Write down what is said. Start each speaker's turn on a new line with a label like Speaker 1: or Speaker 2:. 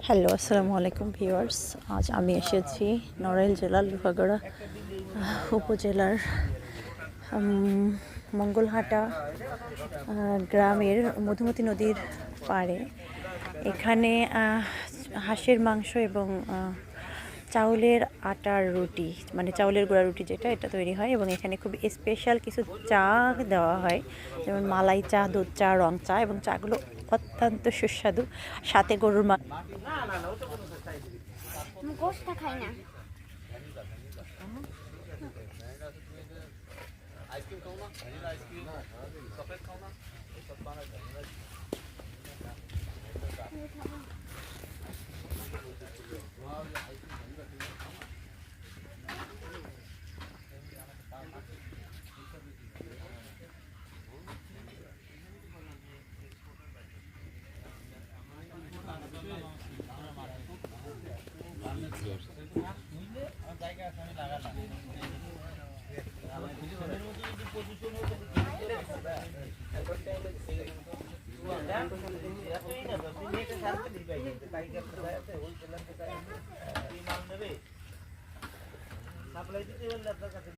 Speaker 1: Hello, আসসালামু আলাইকুম viewers. আজ আমি এসেছি নড়াইল জেলার লোহাগড়া উপজেলার মঙ্গলহাটা গ্রামের মধুমতি নদীর পাড়ে। এখানে হাঁসের মাংস এবং চাউলের আটার রুটি, মানে চাউলের গুঁড়া রুটি যেটা, এটা তৈরি হয় এবং এখানে খুব স্পেশাল কিছু চা দেওয়া হয়, যেমন মালাই চা, দুধ চা, রং চা, এবং চাগুলো অত্যন্ত সুস্বাদু। সাথে গরুর
Speaker 2: গোশটা খাই না।